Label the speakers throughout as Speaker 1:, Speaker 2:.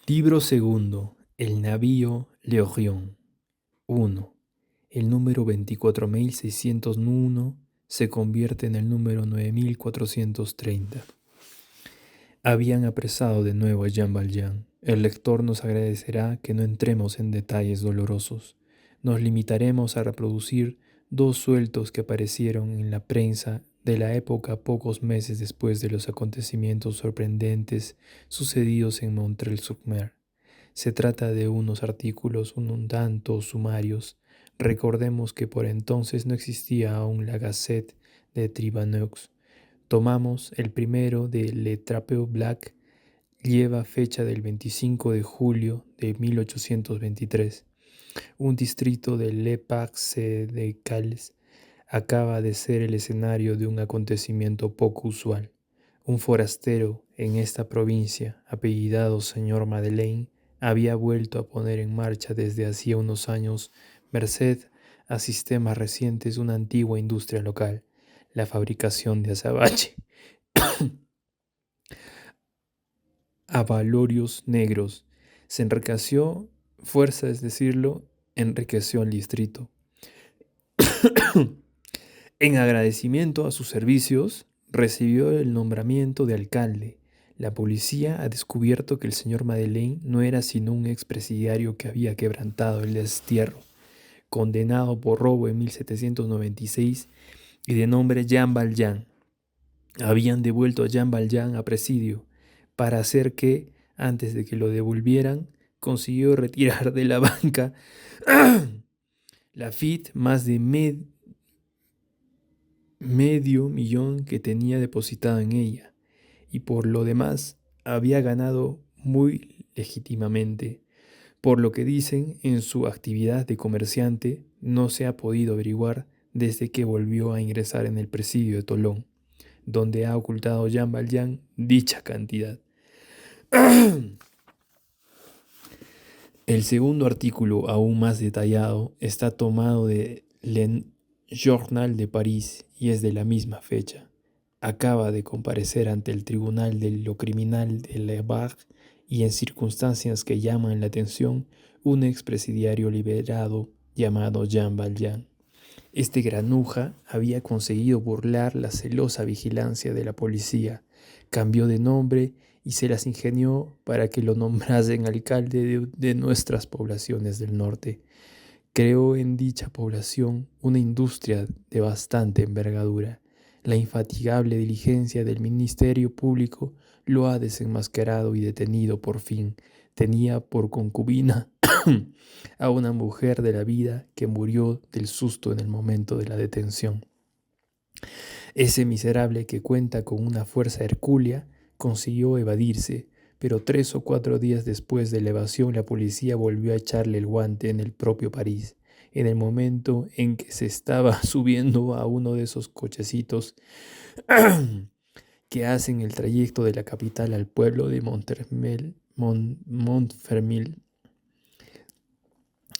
Speaker 1: Libro segundo. El navío L'Orient. 1. El número 24.601 se convierte en el número 9.430. Habían apresado de nuevo a Jean Valjean. El lector nos agradecerá que no entremos en detalles dolorosos. Nos limitaremos a reproducir dos sueltos que aparecieron en la prensa de la época pocos meses después de los acontecimientos sorprendentes sucedidos en Montreuil-sur-Mer. Se trata de unos artículos un tanto sumarios. Recordemos que por entonces no existía aún la Gazette de Tribunaux. Tomamos el primero de Le Drapeau Blanc, lleva fecha del 25 de julio de 1823. Un distrito de Le Pas-de-Calais acaba de ser el escenario de un acontecimiento poco usual. Un forastero en esta provincia, apellidado señor Madeleine, había vuelto a poner en marcha desde hacía unos años, merced a sistemas recientes, una antigua industria local, la fabricación de azabache. Abalorios negros. Se enriqueció, fuerza es decirlo, enriqueció al distrito. En agradecimiento a sus servicios, recibió el nombramiento de alcalde. La policía ha descubierto que el señor Madeleine no era sino un expresidiario que había quebrantado el destierro, condenado por robo en 1796 y de nombre Jean Valjean. Habían devuelto a Jean Valjean a presidio para hacer que, antes de que lo devolvieran, consiguió retirar de la banca Lafitte más de medio millón que tenía depositado en ella, y por lo demás había ganado muy legítimamente. Por lo que dicen, en su actividad de comerciante no se ha podido averiguar desde que volvió a ingresar en el presidio de Tolón, donde ha ocultado Jean Valjean dicha cantidad. El segundo artículo, aún más detallado, está tomado de Le Journal de París y es de la misma fecha. Acaba de comparecer ante el Tribunal de lo Criminal de Le Bar y en circunstancias que llaman la atención, un expresidiario liberado llamado Jean Valjean. Este granuja había conseguido burlar la celosa vigilancia de la policía, cambió de nombre y se las ingenió para que lo nombrasen alcalde de nuestras poblaciones del norte. Creó en dicha población una industria de bastante envergadura. La infatigable diligencia del Ministerio Público lo ha desenmascarado y detenido por fin. Tenía por concubina a una mujer de la vida que murió del susto en el momento de la detención. Ese miserable que cuenta con una fuerza hercúlea consiguió evadirse, pero 3 o 4 días después de la evasión la policía volvió a echarle el guante en el propio París, en el momento en que se estaba subiendo a uno de esos cochecitos que hacen el trayecto de la capital al pueblo de Montfermil,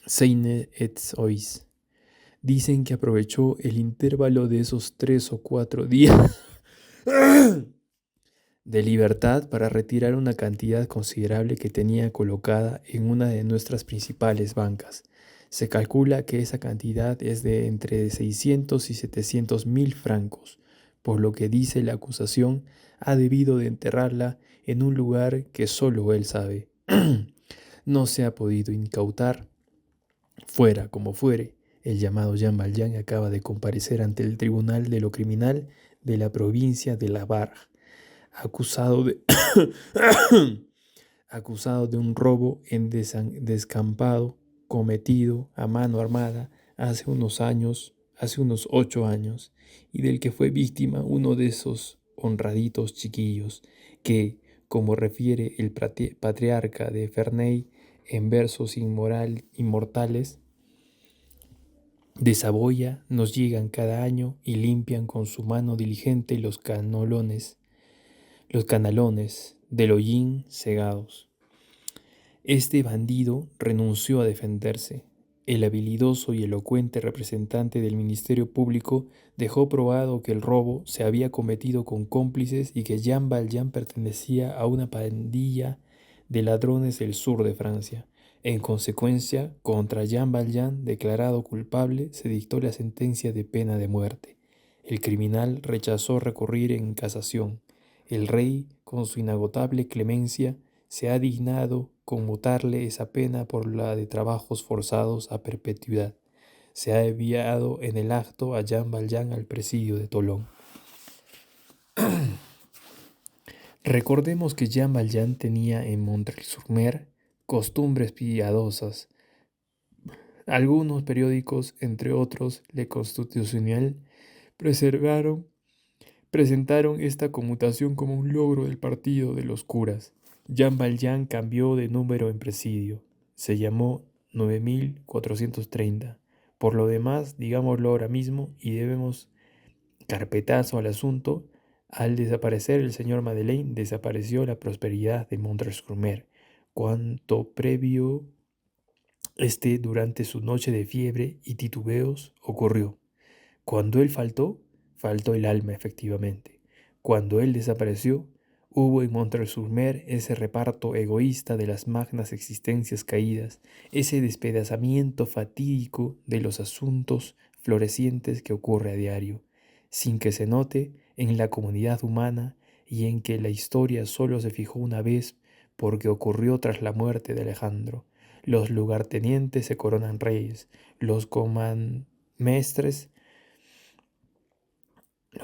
Speaker 1: Seine-et-Oise. Dicen que aprovechó el intervalo de esos 3 o 4 días de libertad para retirar una cantidad considerable que tenía colocada en una de nuestras principales bancas. Se calcula que esa cantidad es de entre 600 y 700 mil francos, por lo que dice la acusación, ha debido de enterrarla en un lugar que solo él sabe. No se ha podido incautar. Fuera como fuere, el llamado Jean Valjean acaba de comparecer ante el Tribunal de lo Criminal de la provincia de La Barre, acusado de, acusado de un robo en descampado cometido a mano armada hace unos 8 años, y del que fue víctima uno de esos honraditos chiquillos que, como refiere el patriarca de Ferney en versos inmortales, de Saboya nos llegan cada año y limpian con su mano diligente los canalones del hollín cegados. Este bandido renunció a defenderse. El habilidoso y elocuente representante del Ministerio Público dejó probado que el robo se había cometido con cómplices y que Jean Valjean pertenecía a una pandilla de ladrones del sur de Francia. En consecuencia, contra Jean Valjean, declarado culpable, se dictó la sentencia de pena de muerte. El criminal rechazó recurrir en casación. El rey, con su inagotable clemencia, se ha dignado conmutarle esa pena por la de trabajos forzados a perpetuidad. Se ha enviado en el acto a Jean Valjean al presidio de Tolón. Recordemos que Jean Valjean tenía en Montreuil-sur-Mer costumbres piadosas. Algunos periódicos, entre otros Le Constitutionnel, presentaron esta conmutación como un logro del partido de los curas. Jean Valjean cambió de número en presidio. Se llamó 9430. Por lo demás, digámoslo ahora mismo y debemos carpetazo al asunto. Al desaparecer el señor Madeleine, desapareció la prosperidad de Montreuil-sur-Mer. Cuanto previo durante su noche de fiebre y titubeos ocurrió. Cuando él faltó el alma efectivamente. Cuando él desapareció, hubo en Montreuil-sur-Mer ese reparto egoísta de las magnas existencias caídas, ese despedazamiento fatídico de los asuntos florecientes que ocurre a diario, sin que se note en la comunidad humana y en que la historia solo se fijó una vez porque ocurrió tras la muerte de Alejandro. Los lugartenientes se coronan reyes, los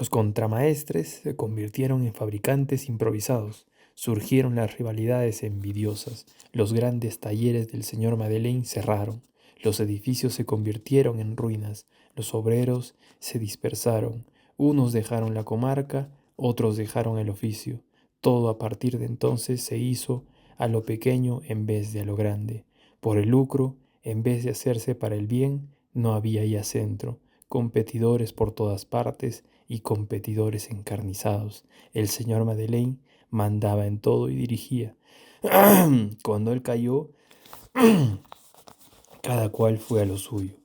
Speaker 1: contramaestres se convirtieron en fabricantes improvisados. Surgieron las rivalidades envidiosas. Los grandes talleres del señor Madeleine cerraron. Los edificios se convirtieron en ruinas. Los obreros se dispersaron. Unos dejaron la comarca, otros dejaron el oficio. Todo a partir de entonces se hizo a lo pequeño en vez de a lo grande. Por el lucro, en vez de hacerse para el bien, no había ya centro. Competidores por todas partes y competidores encarnizados. El señor Madeleine mandaba en todo y dirigía. Cuando él cayó, cada cual fue a lo suyo.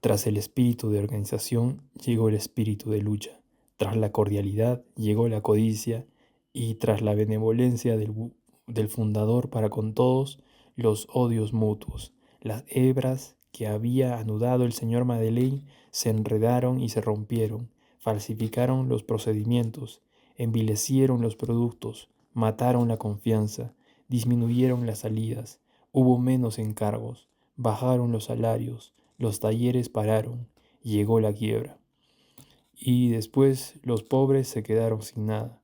Speaker 1: Tras el espíritu de organización llegó el espíritu de lucha. Tras la cordialidad llegó la codicia y tras la benevolencia del fundador para con todos, los odios mutuos. Las hebras que había anudado el señor Madeleine se enredaron y se rompieron, falsificaron los procedimientos, envilecieron los productos, mataron la confianza, disminuyeron las salidas, hubo menos encargos, bajaron los salarios, los talleres pararon, llegó la quiebra. Y después los pobres se quedaron sin nada,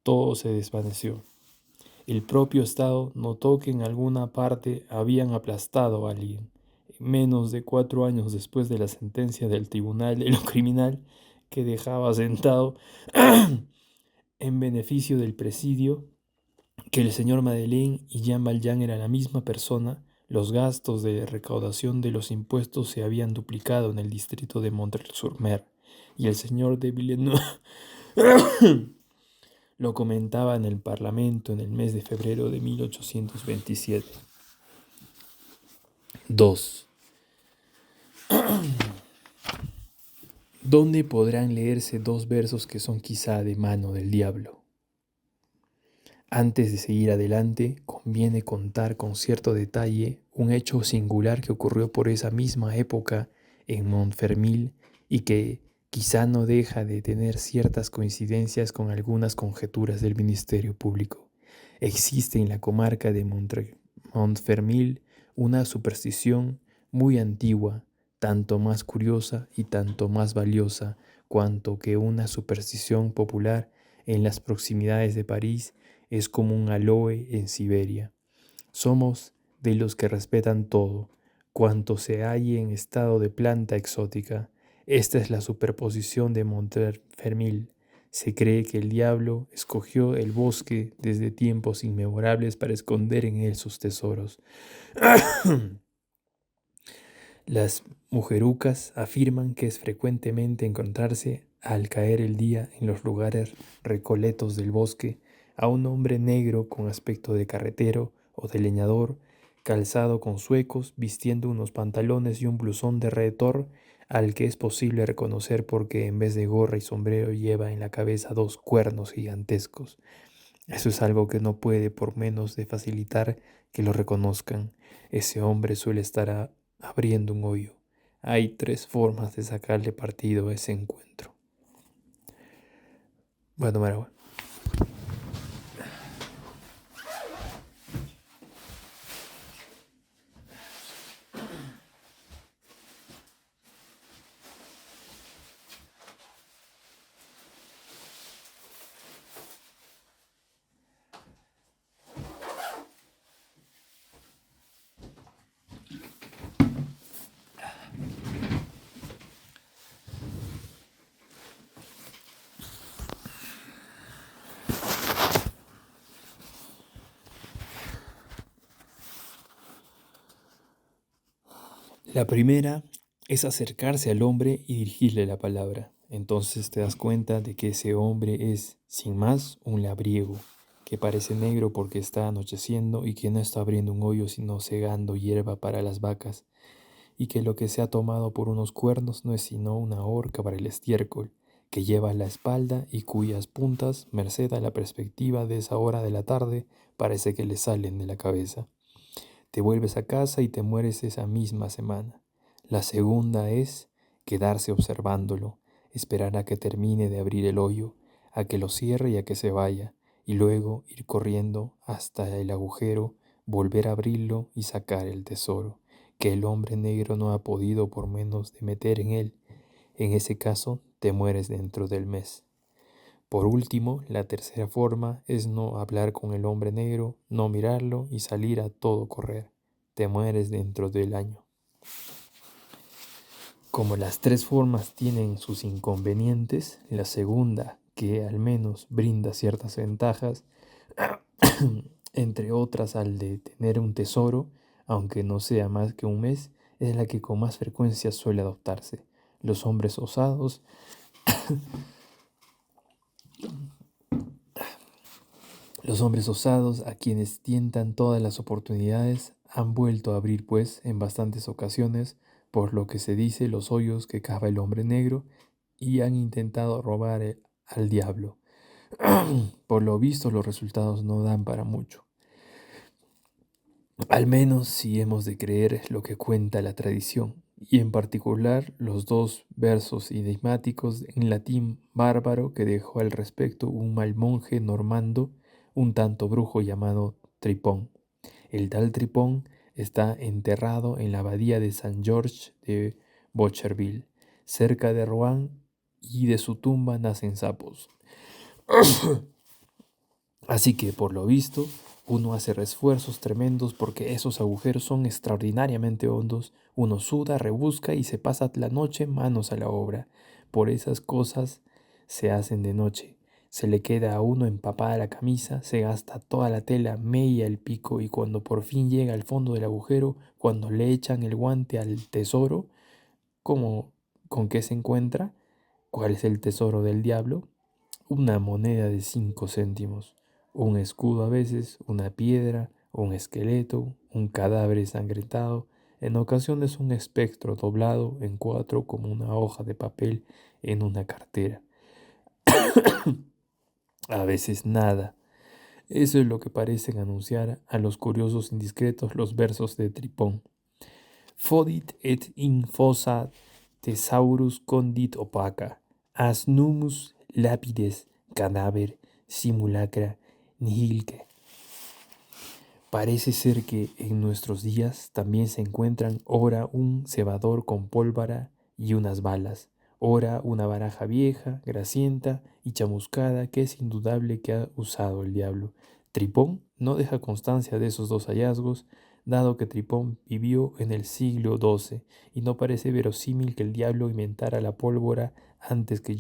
Speaker 1: todo se desvaneció. El propio Estado notó que en alguna parte habían aplastado a alguien. Menos de 4 años después de la sentencia del Tribunal de lo Criminal, que dejaba sentado en beneficio del presidio, que el señor Madeleine y Jean Valjean eran la misma persona, los gastos de recaudación de los impuestos se habían duplicado en el distrito de Montreuil-sur-Mer, y el señor de Villeneuve lo comentaba en el Parlamento en el mes de febrero de 1827. 2. ¿Dónde podrán leerse 2 versos que son quizá de mano del diablo? Antes de seguir adelante, conviene contar con cierto detalle un hecho singular que ocurrió por esa misma época en Montfermil y que quizá no deja de tener ciertas coincidencias con algunas conjeturas del Ministerio Público. Existe en la comarca de Montfermil una superstición muy antigua, tanto más curiosa y tanto más valiosa cuanto que una superstición popular en las proximidades de París es como un aloe en Siberia. Somos de los que respetan todo, cuanto se halle en estado de planta exótica. Esta es la superposición de Montfermil. Se cree que el diablo escogió el bosque desde tiempos inmemorables para esconder en él sus tesoros. Las mujerucas afirman que es frecuentemente encontrarse al caer el día en los lugares recoletos del bosque a un hombre negro con aspecto de carretero o de leñador, calzado con zuecos, vistiendo unos pantalones y un blusón de retor, al que es posible reconocer porque en vez de gorra y sombrero lleva en la cabeza 2 cuernos gigantescos. Eso es algo que no puede por menos de facilitar que lo reconozcan. Ese hombre suele estar abriendo un hoyo. Hay 3 formas de sacarle partido a ese encuentro. Voy a tomar agua. La primera es acercarse al hombre y dirigirle la palabra. Entonces te das cuenta de que ese hombre es, sin más, un labriego, que parece negro porque está anocheciendo y que no está abriendo un hoyo sino segando hierba para las vacas, y que lo que se ha tomado por unos cuernos no es sino una horca para el estiércol, que lleva a la espalda y cuyas puntas, merced a la perspectiva de esa hora de la tarde, parece que le salen de la cabeza. Te vuelves a casa y te mueres esa misma semana. La segunda es quedarse observándolo, esperar a que termine de abrir el hoyo, a que lo cierre y a que se vaya, y luego ir corriendo hasta el agujero, volver a abrirlo y sacar el tesoro, que el hombre negro no ha podido por menos de meter en él. En ese caso, te mueres dentro del mes. Por último, la tercera forma es no hablar con el hombre negro, no mirarlo y salir a todo correr. Te mueres dentro del año. Como las 3 formas tienen sus inconvenientes, la segunda, que al menos brinda ciertas ventajas, entre otras al de tener un tesoro, aunque no sea más que un mes, es la que con más frecuencia suele adoptarse. Los hombres osados Los hombres osados, a quienes tientan todas las oportunidades, han vuelto a abrir, pues, en bastantes ocasiones, por lo que se dice, los hoyos que cava el hombre negro, y han intentado robar al diablo. Por lo visto, los resultados no dan para mucho. Al menos si hemos de creer lo que cuenta la tradición, y en particular los 2 versos enigmáticos en latín bárbaro que dejó al respecto un mal monje normando, un tanto brujo llamado Tripón. El tal Tripón está enterrado en la abadía de San George de Bocherville, cerca de Rouen, y de su tumba nacen sapos. Así que, por lo visto, uno hace esfuerzos tremendos porque esos agujeros son extraordinariamente hondos. Uno suda, rebusca y se pasa la noche manos a la obra. Por esas cosas se hacen de noche. Se le queda a uno empapada la camisa, se gasta toda la tela, mella el pico, y cuando por fin llega al fondo del agujero, cuando le echan el guante al tesoro, ¿cómo, con qué se encuentra? ¿Cuál es el tesoro del diablo? Una moneda de 5 céntimos, un escudo a veces, una piedra, un esqueleto, un cadáver ensangrentado, en ocasiones un espectro doblado en 4 como una hoja de papel en una cartera. A veces nada. Eso es lo que parecen anunciar a los curiosos indiscretos los versos de Tripón. Fodit et in fossa thesaurus condit opaca, as numus lapides cadáver simulacra nihilque. Parece ser que en nuestros días también se encuentran ora un cebador con pólvora y unas balas, ora una baraja vieja, grasienta y chamuscada que es indudable que ha usado el diablo. Tripón no deja constancia de esos 2 hallazgos, dado que Tripón vivió en el siglo XII y no parece verosímil que el diablo inventara la pólvora antes que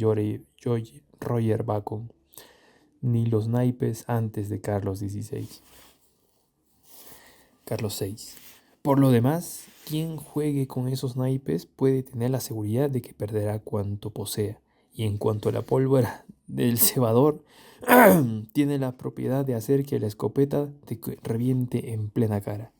Speaker 1: Roger Bacon, ni los naipes antes de Carlos XVI. Carlos VI. Por lo demás, quien juegue con esos naipes puede tener la seguridad de que perderá cuanto posea. Y en cuanto a la pólvora del cebador, tiene la propiedad de hacer que la escopeta te reviente en plena cara.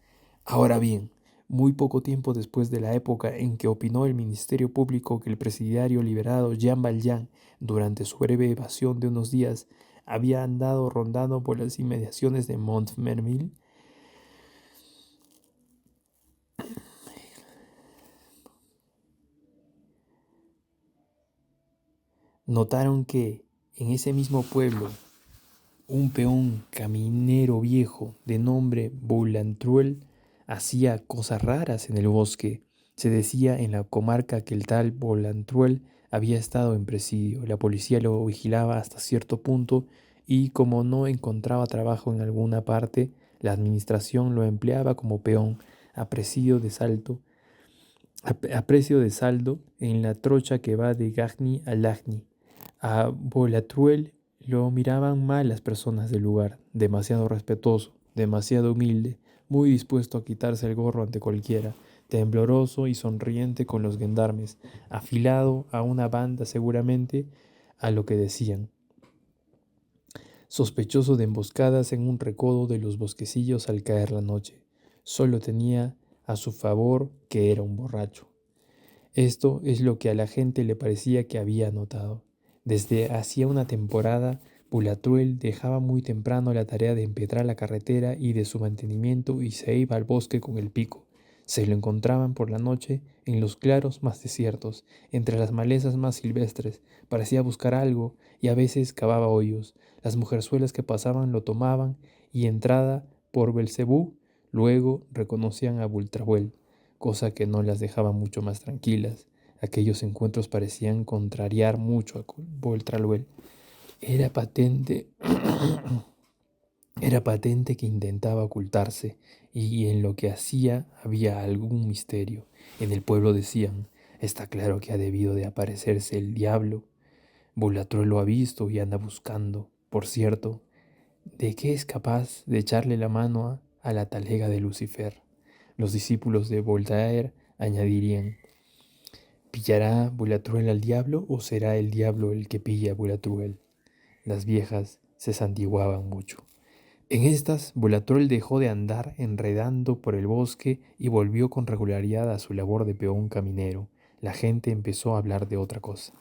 Speaker 1: Ahora bien, muy poco tiempo después de la época en que opinó el Ministerio Público que el presidiario liberado Jean Valjean, durante su breve evasión de unos días, había andado rondando por las inmediaciones de Montfermeil. Notaron que en ese mismo pueblo un peón caminero viejo de nombre Boulatruelle hacía cosas raras en el bosque. Se decía en la comarca que el tal Boulatruelle había estado en presidio. La policía lo vigilaba hasta cierto punto y como no encontraba trabajo en alguna parte, la administración lo empleaba como peón a precio de salto, a precio de saldo en la trocha que va de Gagny a Lagny. A Boulatruelle lo miraban mal las personas del lugar, demasiado respetuoso, demasiado humilde, muy dispuesto a quitarse el gorro ante cualquiera, tembloroso y sonriente con los gendarmes, afilado a una banda seguramente a lo que decían, sospechoso de emboscadas en un recodo de los bosquecillos al caer la noche. Solo tenía a su favor que era un borracho. Esto es lo que a la gente le parecía que había notado. Desde hacía una temporada, Boulatruelle dejaba muy temprano la tarea de empedrar la carretera y de su mantenimiento y se iba al bosque con el pico. Se lo encontraban por la noche en los claros más desiertos, entre las malezas más silvestres. Parecía buscar algo y a veces cavaba hoyos. Las mujerzuelas que pasaban lo tomaban y entrada por Belcebú, luego reconocían a Boulatruelle, cosa que no las dejaba mucho más tranquilas. Aquellos encuentros parecían contrariar mucho a Boulatruelle. Era patente, era patente que intentaba ocultarse y en lo que hacía había algún misterio. En el pueblo decían, está claro que ha debido de aparecerse el diablo. Boulatruelle lo ha visto y anda buscando. Por cierto, ¿de qué es capaz de echarle la mano a la talega de Lucifer? Los discípulos de Voltaire añadirían, ¿pillará Boulatruelle al diablo o será el diablo el que pilla a Boulatruelle? Las viejas se santiguaban mucho. En estas, Boulatruelle dejó de andar enredando por el bosque y volvió con regularidad a su labor de peón caminero. La gente empezó a hablar de otra cosa.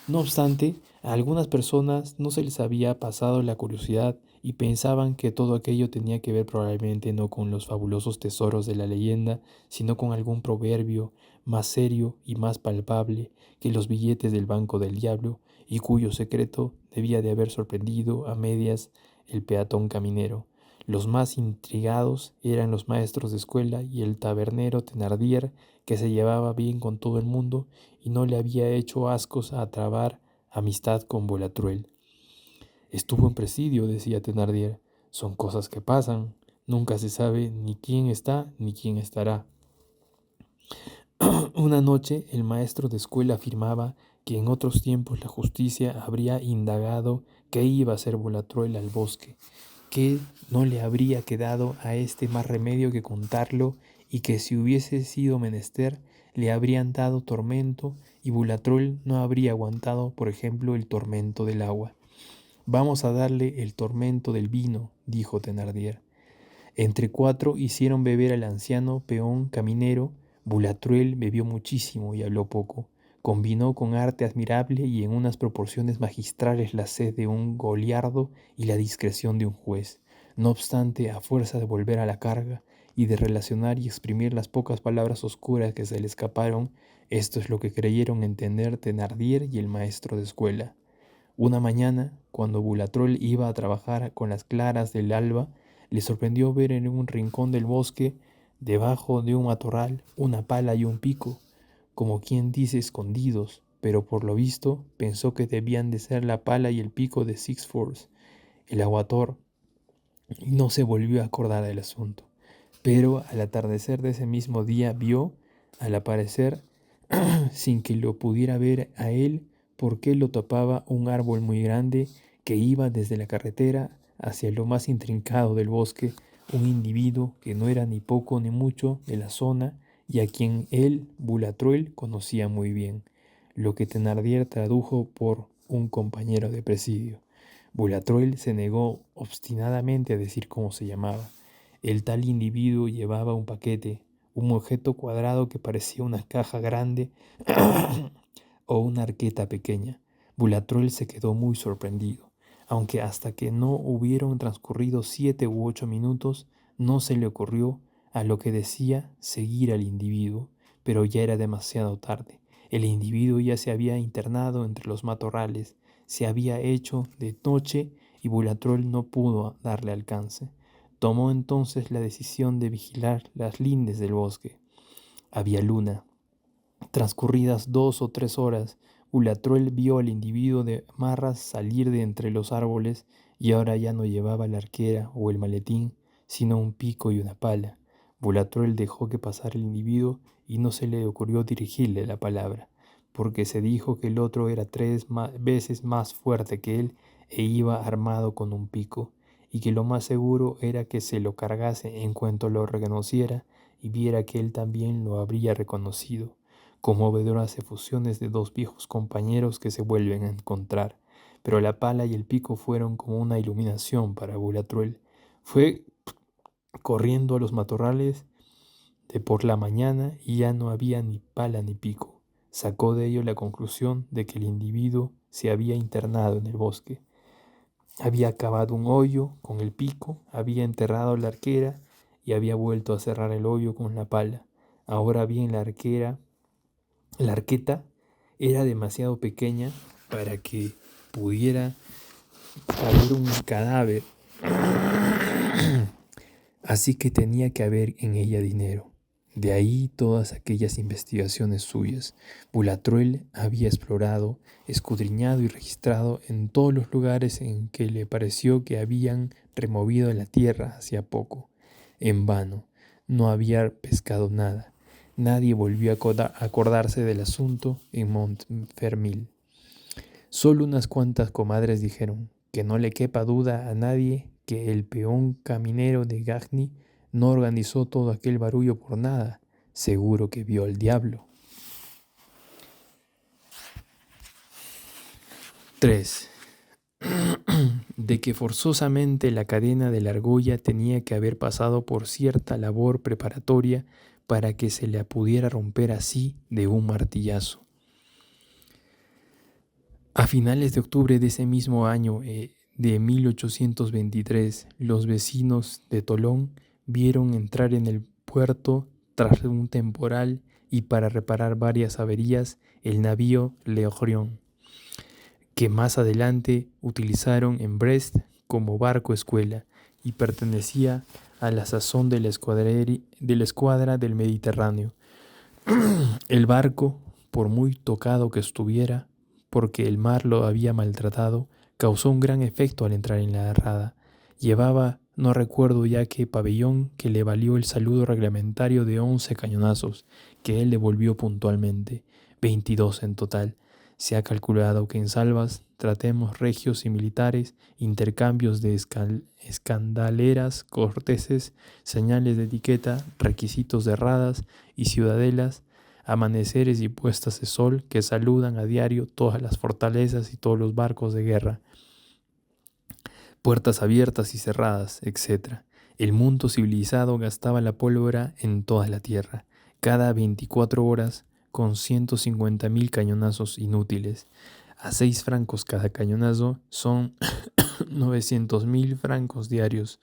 Speaker 1: No obstante, a algunas personas no se les había pasado la curiosidad y pensaban que todo aquello tenía que ver probablemente no con los fabulosos tesoros de la leyenda, sino con algún proverbio más serio y más palpable que los billetes del Banco del Diablo, y cuyo secreto debía de haber sorprendido a medias el peatón caminero. Los más intrigados eran los maestros de escuela y el tabernero Thenardier, que se llevaba bien con todo el mundo y no le había hecho ascos a trabar amistad con Boulatruelle. Estuvo en presidio, decía Thenardier. Son cosas que pasan. Nunca se sabe ni quién está ni quién estará. Una noche el maestro de escuela afirmaba que en otros tiempos la justicia habría indagado qué iba a hacer Boulatruelle al bosque, que no le habría quedado a este más remedio que contarlo y que si hubiese sido menester le habrían dado tormento y Boulatruelle no habría aguantado, por ejemplo, el tormento del agua. Vamos a darle el tormento del vino, dijo Thenardier. Entre cuatro hicieron beber al anciano peón caminero. Boulatruelle bebió muchísimo y habló poco. Combinó con arte admirable y en unas proporciones magistrales la sed de un goliardo y la discreción de un juez. No obstante, a fuerza de volver a la carga y de relacionar y exprimir las pocas palabras oscuras que se le escaparon, esto es lo que creyeron entender Thenardier y el maestro de escuela. Una mañana, cuando Boulatruelle iba a trabajar con las claras del alba, le sorprendió ver en un rincón del bosque, debajo de un matorral, una pala y un pico, como quien dice escondidos, pero por lo visto pensó que debían de ser la pala y el pico de Sixforce, el aguator, y no se volvió a acordar del asunto. Pero al atardecer de ese mismo día vio, al aparecer, sin que lo pudiera ver a él, porque lo tapaba un árbol muy grande que iba desde la carretera hacia lo más intrincado del bosque, un individuo que no era ni poco ni mucho de la zona y a quien él, Boulatruelle, conocía muy bien, lo que Thenardier tradujo por un compañero de presidio. Boulatruelle se negó obstinadamente a decir cómo se llamaba. El tal individuo llevaba un paquete, un objeto cuadrado que parecía una caja grande o una arqueta pequeña. Boulatruelle se quedó muy sorprendido. aunque hasta que no hubieron transcurrido 7 u 8 minutos, no se le ocurrió, a lo que decía, seguir al individuo, pero ya era demasiado tarde. El individuo ya se había internado entre los matorrales, se había hecho de noche y Boulatruelle no pudo darle alcance. Tomó entonces la decisión de vigilar las lindes del bosque. Había luna. Transcurridas 2 o 3 horas, Boulatruelle vio al individuo de Marras salir de entre los árboles y ahora ya no llevaba la arquera o el maletín, sino un pico y una pala. Boulatruelle dejó que pasara el individuo y no se le ocurrió dirigirle la palabra, porque se dijo que el otro era 3 veces más fuerte que él e iba armado con un pico, y que lo más seguro era que se lo cargase en cuanto lo reconociera y viera que él también lo habría reconocido. Conmovedoras efusiones de dos viejos compañeros que se vuelven a encontrar, pero la pala y el pico fueron como una iluminación para Boulatruelle. Fue corriendo a los matorrales de por la mañana y ya no había ni pala ni pico. Sacó de ello la conclusión de que el individuo se había internado en el bosque. Había cavado un hoyo con el pico, había enterrado la arquera y había vuelto a cerrar el hoyo con la pala. Ahora bien, la arqueta era demasiado pequeña para que pudiera haber un cadáver, así que tenía que haber en ella dinero. De ahí todas aquellas investigaciones suyas. Boulatruelle había explorado, escudriñado y registrado en todos los lugares en que le pareció que habían removido la tierra hacía poco. En vano, no había pescado nada. Nadie volvió a acordarse del asunto en Montfermil. Solo unas cuantas comadres dijeron que no le quepa duda a nadie que el peón caminero de Gagny no organizó todo aquel barullo por nada. Seguro que vio al diablo. 3. De que forzosamente la cadena de la argolla tenía que haber pasado por cierta labor preparatoria para que se la pudiera romper así de un martillazo. A finales de octubre de ese mismo año de 1823, los vecinos de Tolón vieron entrar en el puerto tras un temporal y para reparar varias averías el navío L'Orient, que más adelante utilizaron en Brest como barco escuela y pertenecía a la sazón de la escuadra del Mediterráneo. El barco, por muy tocado que estuviera, porque el mar lo había maltratado, causó un gran efecto al entrar en la rada. Llevaba, no recuerdo ya qué pabellón, que le valió el saludo reglamentario de 11 cañonazos, que él devolvió puntualmente, 22 en total. Se ha calculado que en salvas, tratemos regios y militares, intercambios de escandaleras corteses, señales de etiqueta, requisitos de radas y ciudadelas, amaneceres y puestas de sol que saludan a diario todas las fortalezas y todos los barcos de guerra, puertas abiertas y cerradas, etc. El mundo civilizado gastaba la pólvora en toda la tierra, cada 24 horas, con 150.000 cañonazos inútiles. A 6 francos cada cañonazo son 900.000 francos diarios,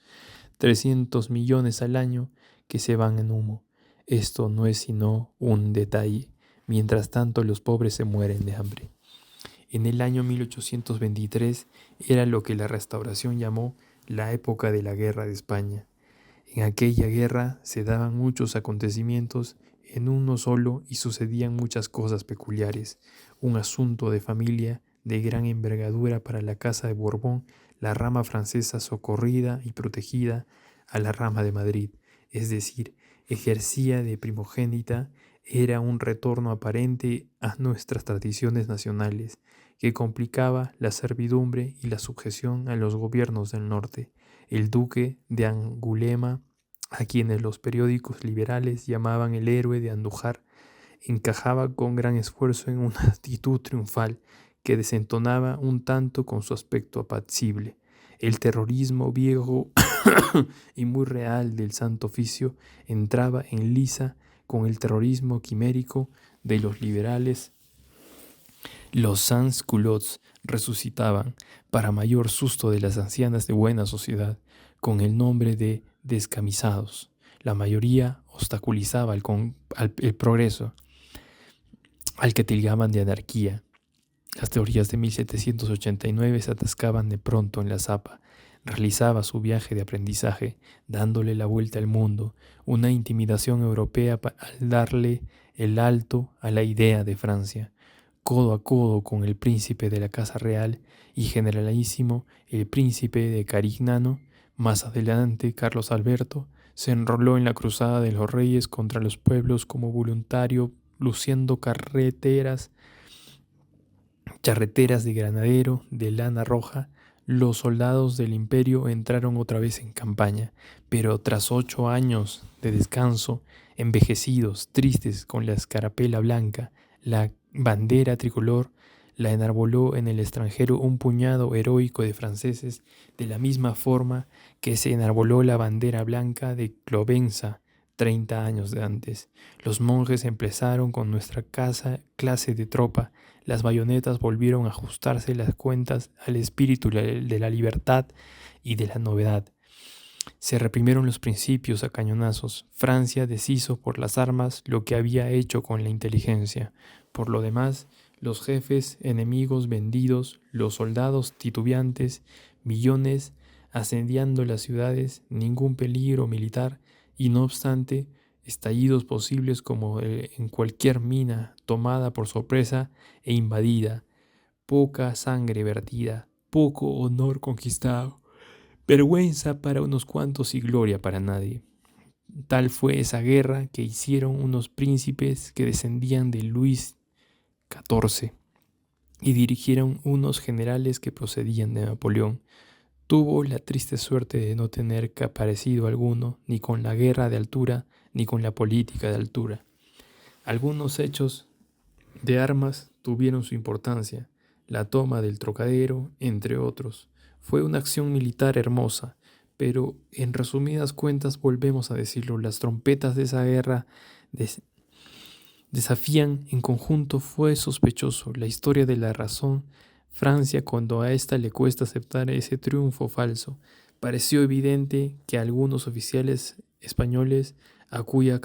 Speaker 1: 300 millones al año que se van en humo. Esto no es sino un detalle. Mientras tanto, los pobres se mueren de hambre. En el año 1823 era lo que la Restauración llamó la época de la Guerra de España. En aquella guerra se daban muchos acontecimientos en uno solo y sucedían muchas cosas peculiares. Un asunto de familia de gran envergadura para la Casa de Borbón, la rama francesa socorrida y protegida a la rama de Madrid, es decir, ejercía de primogénita, era un retorno aparente a nuestras tradiciones nacionales, que complicaba la servidumbre y la sujeción a los gobiernos del norte. El duque de Angulema, a quienes los periódicos liberales llamaban el héroe de Andújar, encajaba con gran esfuerzo en una actitud triunfal que desentonaba un tanto con su aspecto apacible. El terrorismo viejo y muy real del Santo Oficio entraba en lisa con el terrorismo quimérico de los liberales Los sans-culottes resucitaban, para mayor susto de las ancianas de buena sociedad, con el nombre de descamisados. La mayoría obstaculizaba el progreso, al que tildaban de anarquía. Las teorías de 1789 se atascaban de pronto en la zapa. Realizaba su viaje de aprendizaje, dándole la vuelta al mundo, una intimidación europea al darle el alto a la idea de Francia. Codo a codo con el príncipe de la Casa Real y generalísimo el príncipe de Carignano, más adelante Carlos Alberto, se enroló en la cruzada de los reyes contra los pueblos como voluntario, luciendo charreteras de granadero, de lana roja. Los soldados del imperio entraron otra vez en campaña, pero tras 8 años de descanso, envejecidos, tristes, con la escarapela blanca, la bandera tricolor, la enarboló en el extranjero un puñado heroico de franceses, de la misma forma que se enarboló la bandera blanca de Clovensa 30 años de antes. Los monjes empezaron con nuestra clase de tropa. Las bayonetas volvieron a ajustarse las cuentas al espíritu de la libertad y de la novedad. Se reprimieron los principios a cañonazos. Francia deshizo por las armas lo que había hecho con la inteligencia. Por lo demás, los jefes enemigos vendidos, los soldados titubeantes, millones asediando las ciudades, ningún peligro militar y no obstante, estallidos posibles como en cualquier mina tomada por sorpresa e invadida, poca sangre vertida, poco honor conquistado, vergüenza para unos cuantos y gloria para nadie. Tal fue esa guerra que hicieron unos príncipes que descendían de Luis XIV y dirigieron unos generales que procedían de Napoleón. Tuvo la triste suerte de no tener parecido alguno, ni con la guerra de altura, ni con la política de altura. Algunos hechos de armas tuvieron su importancia, la toma del Trocadero, entre otros. Fue una acción militar hermosa, pero en resumidas cuentas volvemos a decirlo, las trompetas de esa guerra desafían en conjunto. Fue sospechoso la historia de la razón. Francia, cuando a ésta le cuesta aceptar ese triunfo falso, pareció evidente que algunos oficiales españoles a cuyo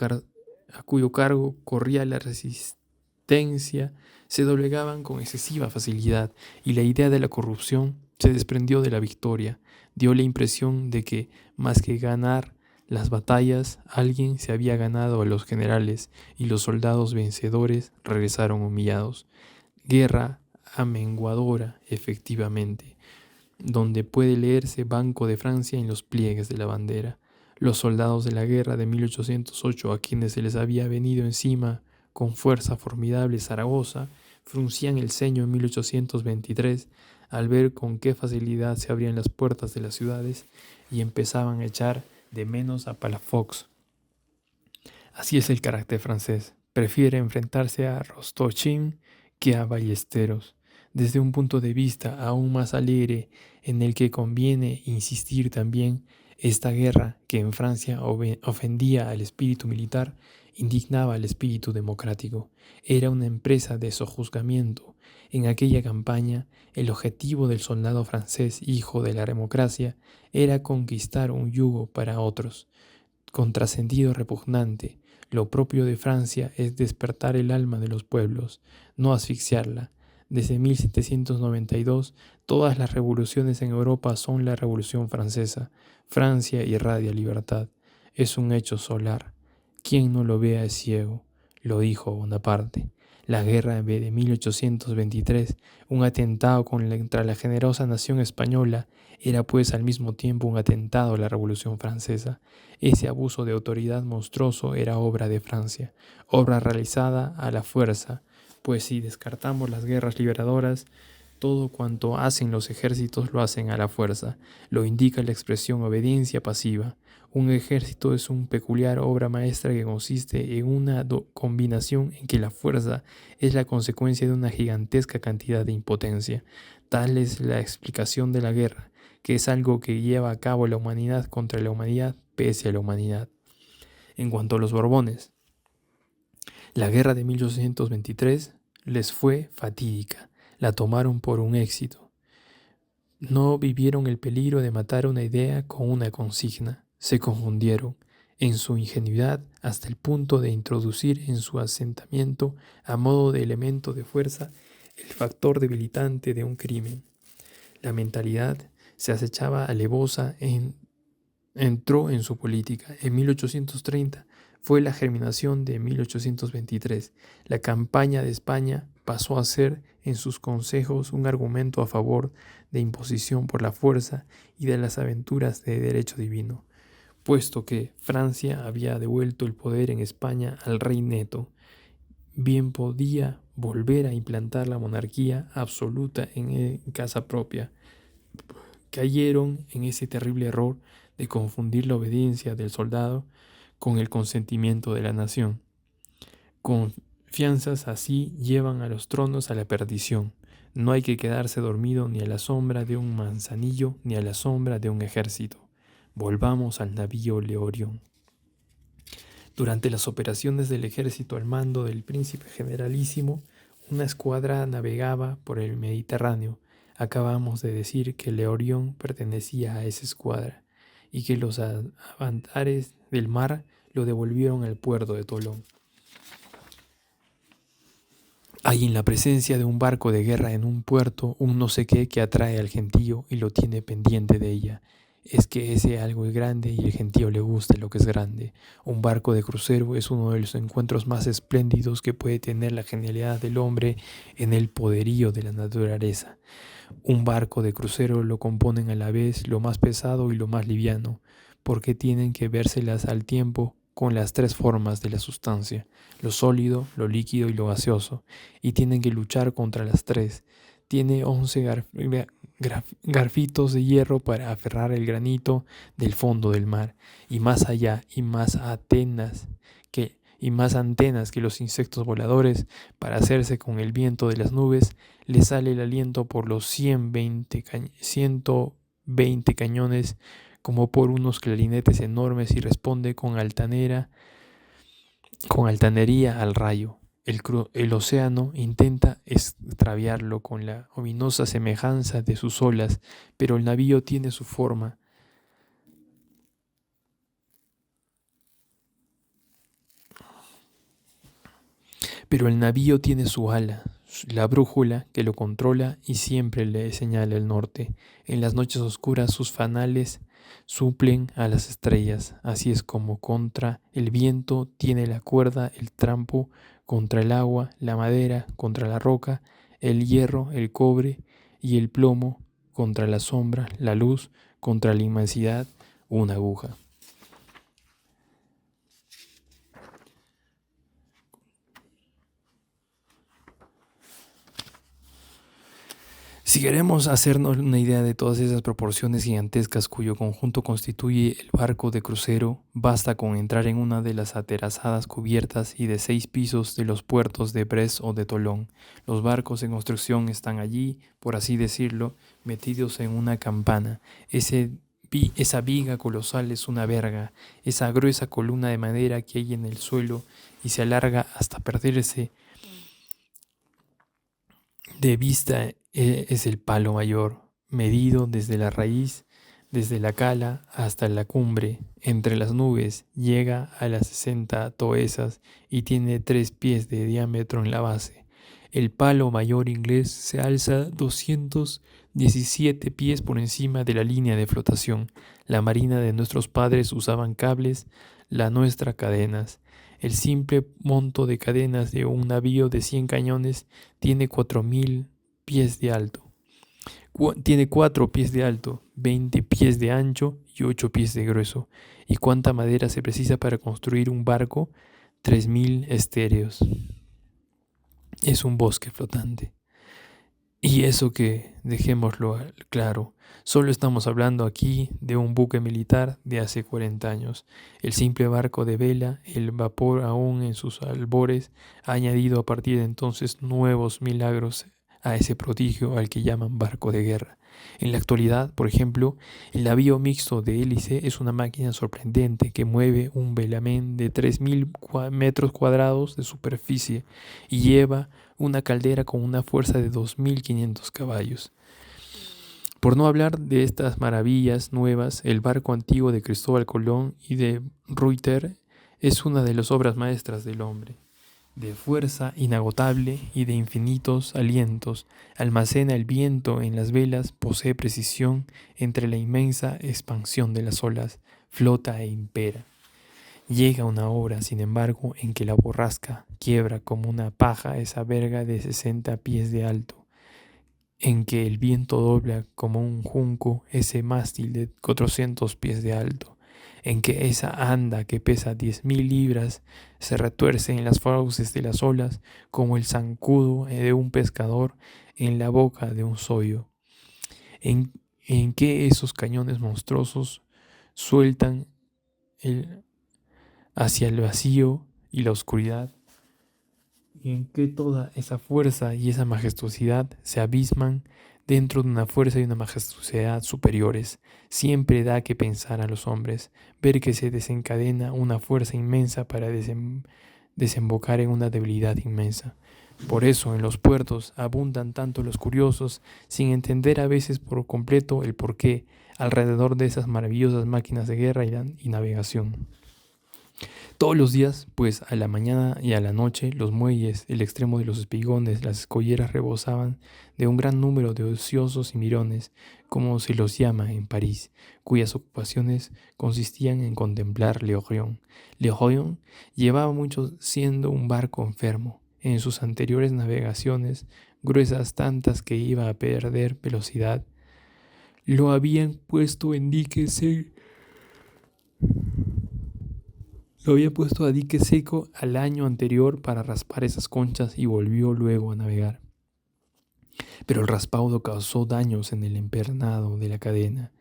Speaker 1: cargo corría la resistencia se doblegaban con excesiva facilidad y la idea de la corrupción se desprendió de la victoria. Dio la impresión de que, más que ganar las batallas, alguien se había ganado a los generales y los soldados vencedores regresaron humillados. Guerra amenguadora, efectivamente, donde puede leerse Banco de Francia en los pliegues de la bandera. Los soldados de la guerra de 1808, a quienes se les había venido encima con fuerza formidable Zaragoza, fruncían el ceño en 1823 al ver con qué facilidad se abrían las puertas de las ciudades y empezaban a echar de menos a Palafox. Así es el carácter francés. Prefiere enfrentarse a Rostochin que a Ballesteros, desde un punto de vista aún más alegre, en el que conviene insistir también. Esta guerra, que en Francia ofendía al espíritu militar, indignaba al espíritu democrático. Era una empresa de sojuzgamiento. En aquella campaña, el objetivo del soldado francés, hijo de la democracia, era conquistar un yugo para otros. Contrasentido repugnante, lo propio de Francia es despertar el alma de los pueblos, no asfixiarla. Desde 1792, todas las revoluciones en Europa son la Revolución Francesa. Francia irradia libertad. Es un hecho solar. Quien no lo vea es ciego, lo dijo Bonaparte. La guerra de 1823, un atentado contra la generosa nación española, era pues al mismo tiempo un atentado a la Revolución Francesa. Ese abuso de autoridad monstruoso era obra de Francia, obra realizada a la fuerza, pues si descartamos las guerras liberadoras, todo cuanto hacen los ejércitos lo hacen a la fuerza. Lo indica la expresión obediencia pasiva. Un ejército es una peculiar obra maestra que consiste en una combinación en que la fuerza es la consecuencia de una gigantesca cantidad de impotencia. Tal es la explicación de la guerra, que es algo que lleva a cabo la humanidad contra la humanidad pese a la humanidad. En cuanto a los Borbones, la guerra de 1823 les fue fatídica. La tomaron por un éxito. No vivieron el peligro de matar una idea con una consigna. Se confundieron en su ingenuidad hasta el punto de introducir en su asentamiento, a modo de elemento de fuerza, el factor debilitante de un crimen. La mentalidad se acechaba alevosa entró en su política. En 1830 fue la germinación de 1823. La campaña de España pasó a ser en sus consejos un argumento a favor de imposición por la fuerza y de las aventuras de derecho divino, puesto que Francia había devuelto el poder en España al rey neto. Bien podía volver a implantar la monarquía absoluta en casa propia. Cayeron en ese terrible error de confundir la obediencia del soldado con el consentimiento de la nación. Confianzas así llevan a los tronos a la perdición. No hay que quedarse dormido ni a la sombra de un manzanillo ni a la sombra de un ejército. Volvamos al navío Leorión. Durante las operaciones del ejército al mando del príncipe generalísimo, una escuadra navegaba por el Mediterráneo. Acabamos de decir que Leorión pertenecía a esa escuadra y que los avatares del mar lo devolvieron al puerto de Tolón. Hay en la presencia de un barco de guerra en un puerto un no sé qué que atrae al gentío y lo tiene pendiente de ella. Es que ese algo es grande y el gentío le gusta lo que es grande. Un barco de crucero es uno de los encuentros más espléndidos que puede tener la genialidad del hombre en el poderío de la naturaleza. Un barco de crucero lo componen a la vez lo más pesado y lo más liviano, porque tienen que vérselas al tiempo con las tres formas de la sustancia, lo sólido, lo líquido y lo gaseoso, y tienen que luchar contra las tres. Tiene 11 garfitos de hierro para aferrar el granito del fondo del mar, y más allá, y más antenas que los insectos voladores para hacerse con el viento de las nubes. Le sale el aliento por los 120 cañones como por unos clarinetes enormes y responde con altanería al rayo. El océano intenta extraviarlo con la ominosa semejanza de sus olas, pero el navío tiene su forma. Pero el navío tiene su ala, la brújula que lo controla y siempre le señala el norte. En las noches oscuras sus fanales suplen a las estrellas. Así es como contra el viento tiene la cuerda, el trampo, contra el agua, la madera, contra la roca, el hierro, el cobre y el plomo, contra la sombra, la luz, contra la inmensidad, una aguja. Si queremos hacernos una idea de todas esas proporciones gigantescas cuyo conjunto constituye el barco de crucero, basta con entrar en una de las aterazadas cubiertas y de 6 pisos de los puertos de Brest o de Tolón. Los barcos en construcción están allí, por así decirlo, metidos en una campana. Esa viga colosal es una verga, esa gruesa columna de madera que hay en el suelo y se alarga hasta perderse de vista es el palo mayor, medido desde la raíz, desde la cala hasta la cumbre, entre las nubes, llega a las 60 toesas y tiene 3 pies de diámetro en la base. El palo mayor inglés se alza 217 pies por encima de la línea de flotación. La marina de nuestros padres usaban cables, la nuestra cadenas. El simple monto de cadenas de un navío de 100 cañones tiene 4.000 pies de alto. Tiene 4 pies de alto, 20 pies de ancho y 8 pies de grueso. ¿Y cuánta madera se precisa para construir un barco? 3.000 estéreos. Es un bosque flotante. Y eso que, dejémoslo claro, solo estamos hablando aquí de un buque militar de hace 40 años. El simple barco de vela, el vapor aún en sus albores, ha añadido a partir de entonces nuevos milagros a ese prodigio al que llaman barco de guerra. En la actualidad, por ejemplo, el navío mixto de hélice es una máquina sorprendente que mueve un velamén de 3.000 metros cuadrados de superficie y lleva una caldera con una fuerza de 2.500 caballos. Por no hablar de estas maravillas nuevas, el barco antiguo de Cristóbal Colón y de Ruyter es una de las obras maestras del hombre. De fuerza inagotable y de infinitos alientos, almacena el viento en las velas, posee precisión entre la inmensa expansión de las olas, flota e impera. Llega una hora, sin embargo, en que la borrasca quiebra como una paja esa verga de 60 pies de alto, en que el viento dobla como un junco ese mástil de 400 pies de alto, en que esa anda que pesa 10.000 libras se retuerce en las fauces de las olas como el zancudo de un pescador en la boca de un sollo, en que esos cañones monstruosos sueltan hacia el vacío y la oscuridad, y en que toda esa fuerza y esa majestuosidad se abisman dentro de una fuerza y una majestuosidad superiores. Siempre da que pensar a los hombres, ver que se desencadena una fuerza inmensa para desembocar en una debilidad inmensa. Por eso en los puertos abundan tanto los curiosos, sin entender a veces por completo el porqué, alrededor de esas maravillosas máquinas de guerra y navegación. Todos los días, pues a la mañana y a la noche, los muelles, el extremo de los espigones, las escolleras rebosaban de un gran número de ociosos y mirones, como se los llama en París, cuyas ocupaciones consistían en contemplar l'Orient. L'Orient llevaba mucho siendo un barco enfermo. En sus anteriores navegaciones, gruesas tantas que iba a perder velocidad, lo habían puesto en diques Lo había puesto a dique seco al año anterior para raspar esas conchas y volvió luego a navegar. Pero el raspado causó daños en el empernado de la cadena.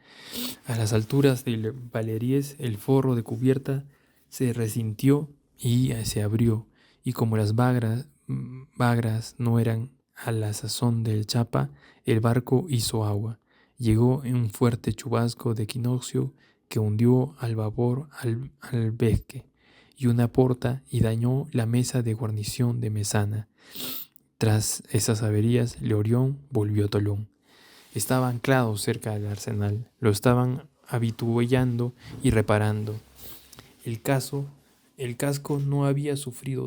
Speaker 1: A las alturas del Valeries el forro de cubierta se resintió y se abrió, y como las bagras no eran a la sazón del Chapa, el barco hizo agua. Llegó en un fuerte chubasco de equinoccio que hundió al vapor al Vesque y una porta y dañó la mesa de guarnición de Mesana. Tras esas averías, l'Orient volvió a Tolón. Estaba anclado cerca del arsenal, lo estaban habituallando y reparando. El casco no había sufrido